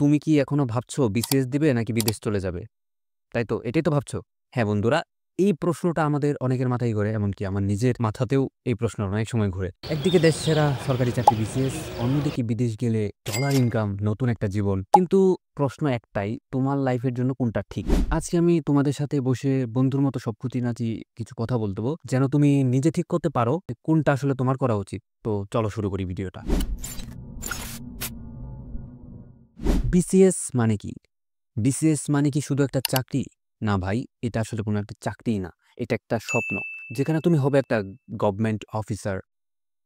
তুমি কি এখনো ভাবছো বিসিএস দিবে নাকি বিদেশ চলে যাবে? তাই তো? এটাই তো ভাবছো? হ্যাঁ বন্ধুরা, এই প্রশ্নটা আমাদের অনেকের মাথায় ঘোরে, এমনকি আমার নিজের মাথাতেও এই প্রশ্ন অনেক সময় ঘুরে। একদিকে দেশ সেরা সরকারি চাকরি বিসিএস, অন্যদিকে বিদেশ গেলে ডলার ইনকাম, নতুন একটা জীবন। কিন্তু প্রশ্ন একটাই, তোমার লাইফের জন্য কোনটা ঠিক? আজকে আমি তোমাদের সাথে বসে বন্ধুর মতো সব খুঁটিনাটি কিছু কথা বলতে, যেন তুমি নিজে ঠিক করতে পারো যে কোনটা আসলে তোমার করা উচিত। তো চলো শুরু করি ভিডিওটা। বিসিএস মানে কি? বিসিএস মানে কি শুধু একটা চাকরি? না ভাই, এটা আসলে কোনো একটা চাকরিই না। এটা একটা স্বপ্ন। যেখানে তুমি হবে একটা গভর্নমেন্ট অফিসার।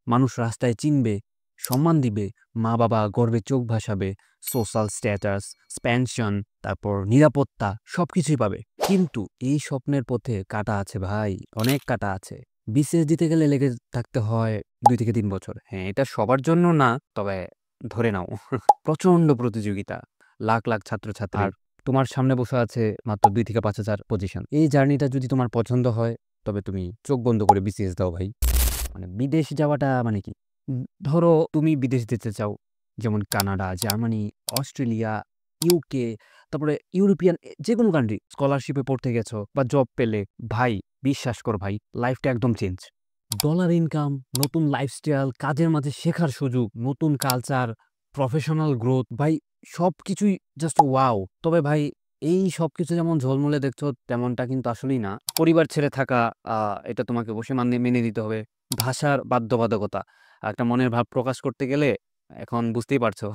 মানুষ রাস্তায় চিনবে, সম্মান দিবে, মা-বাবা গর্বে চোখ ভাসাবে, সোশ্যাল স্ট্যাটাস, পেনশন, তারপর নিরাপত্তা সবকিছুই পাবে। কিন্তু এই স্বপ্নের পথে কাঁটা আছে ভাই, অনেক কাঁটা আছে। বিসিএস দিতে গেলে লেগে থাকতে হয় ২ থেকে ৩ বছর। হ্যাঁ, এটা সবার জন্য না, তবে ধরে নাও প্রচণ্ড প্রতিযোগিতা। লাখ, লাখ ছাত্রছাত্রী। আর তোমার সামনে বসে আছে মাত্র ২ থেকে ৫,০০০ পজিশন। এই জার্নিটা যদি তোমার পছন্দ হয়, তবে তুমি চোখ বন্ধ করে বিসিএস দাও ভাই। মানে বিদেশ যাওয়াটা মানে কি? ধরো তুমি বিদেশ যেতে চাও, যেমন কানাডা, জার্মানি, অস্ট্রেলিয়া, ইউকে, তারপরে ইউরোপিয়ান যেকোনো কান্ট্রি। স্কলারশিপে পড়তে গেছো বা জব পেলে, ভাই বিশ্বাস করো ভাই, লাইফটা একদম চেঞ্জ। ডলার ইনকাম, নতুন লাইফস্টাইল, কাজের মাঝে শেখার সুযোগ, নতুন কালচার, প্রফেশনাল গ্রোথ, ভাই সবকিছুই জাস্ট ওয়াও। তবে ভাই, এই সবকিছু যেমন ঝলমলে দেখছো তেমনটা কিন্তু আসলেই না। পরিবার ছেড়ে থাকা, এটা তোমাকে অবশ্যই মেনে নিতে হবে। ভাষার বাধ্যবাধকতা, একটা মনের ভাব প্রকাশ করতে গেলে এখন বুঝতেই পারছো।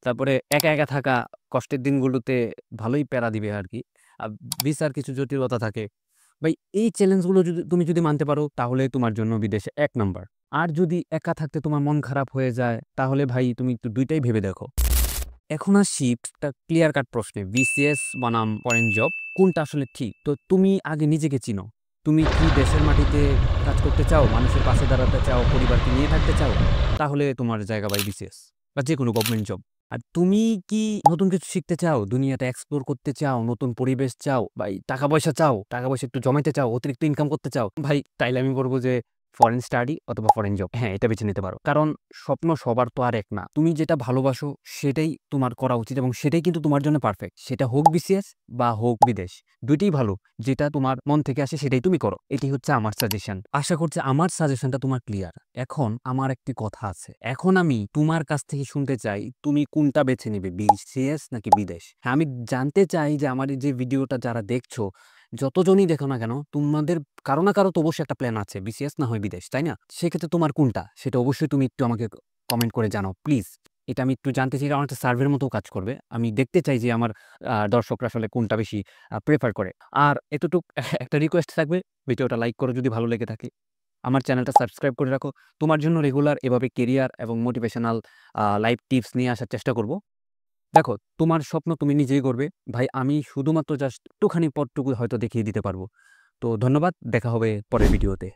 তারপরে একা, একা থাকা, কষ্টের দিনগুলোতে ভালোই প্যারা দিবে আরকি। ভিসার কিছু জটিলতা থাকে। ভাই এই চ্যালেঞ্জগুলো তুমি যদি মানতে পারো, তাহলে তোমার জন্য বিদেশে ১ নাম্বার। আর যদি একা থাকতে তোমার মন খারাপ হয়ে যায়, তাহলে ভাই তুমি একটু ২ টাই ভেবে দেখো। এখন আসছি একটা ক্লিয়ার কাট প্রশ্নে, বিসিএস বনাম ফরেন জব, কোনটা আসলে ঠিক? তো তুমি আগে নিজেকে চিনো। তুমি কি দেশের মাটিতে কাজ করতে চাও, মানুষের পাশে দাঁড়াতে চাও, পরিবারকে নিয়ে থাকতে চাও? তাহলে তোমার জায়গা ভাই বিসিএস বা যেকোনো গভর্নমেন্ট জব। আর তুমি কি নতুন কিছু শিখতে চাও, দুনিয়াটা এক্সপ্লোর করতে চাও, নতুন পরিবেশ চাও, ভাই টাকা পয়সা চাও, টাকা পয়সা একটু জমাইতে চাও, অতিরিক্ত ইনকাম করতে চাও, ভাই তাইলে আমি বলবো যে ফরেন স্টাডি অথবা ফরেন জব, হ্যাঁ এটা বেছে নিতে পারো। কারণ স্বপ্ন সবার তো আর এক না। তুমি যেটা ভালোবাসো সেটাই তোমার করা উচিত, এবং সেটাই কিন্তু তোমার জন্য পারফেক্ট। সেটা হোক বিসিএস বা হোক বিদেশ, দুইটাই ভালো। যেটা তোমার মন থেকে আসে সেটাই তুমি করো। এটি হচ্ছে আমার সাজেশন। আশা করছি আমার সাজেশনটা তোমার ক্লিয়ার। এখন আমার একটি কথা আছে, এখন আমি তোমার কাছ থেকে শুনতে চাই তুমি কোনটা বেছে নিবে, বিসিএস নাকি বিদেশ? হ্যাঁ, আমি জানতে চাই যে আমার এই যে ভিডিওটা যারা দেখছো, যতজনই দেখো না কেন, তোমাদের কারো না কারো তো অবশ্যই একটা প্ল্যান আছে, বিসিএস না হয় বিদেশ, তাই না? সেক্ষেত্রে তোমার কোনটা, সেটা অবশ্যই তুমি একটু আমাকে কমেন্ট করে জানাও প্লিজ। এটা আমি একটু জানতে চাই, কারণ একটা সার্ভের মতো কাজ করবে। আমি দেখতে চাই যে আমার দর্শকরা আসলে কোনটা বেশি প্রেফার করে। আর এতটুক একটা রিকোয়েস্ট থাকবে, ভিডিওটা লাইক করো যদি ভালো লেগে থাকে। আমার চ্যানেলটা সাবস্ক্রাইব করে রাখো। তোমার জন্য রেগুলার এভাবে কেরিয়ার এবং মোটিভেশনাল লাইফ টিপস নিয়ে আসার চেষ্টা করব। দেখো, তোমার স্বপ্ন তুমি নিজেই করবে। ভাই আমি শুধুমাত্র জাস্ট একটুখানি পথটুকু হয়তো দেখিয়ে দিতে পারবো। তো ধন্যবাদ, দেখা হবে পরের ভিডিওতে।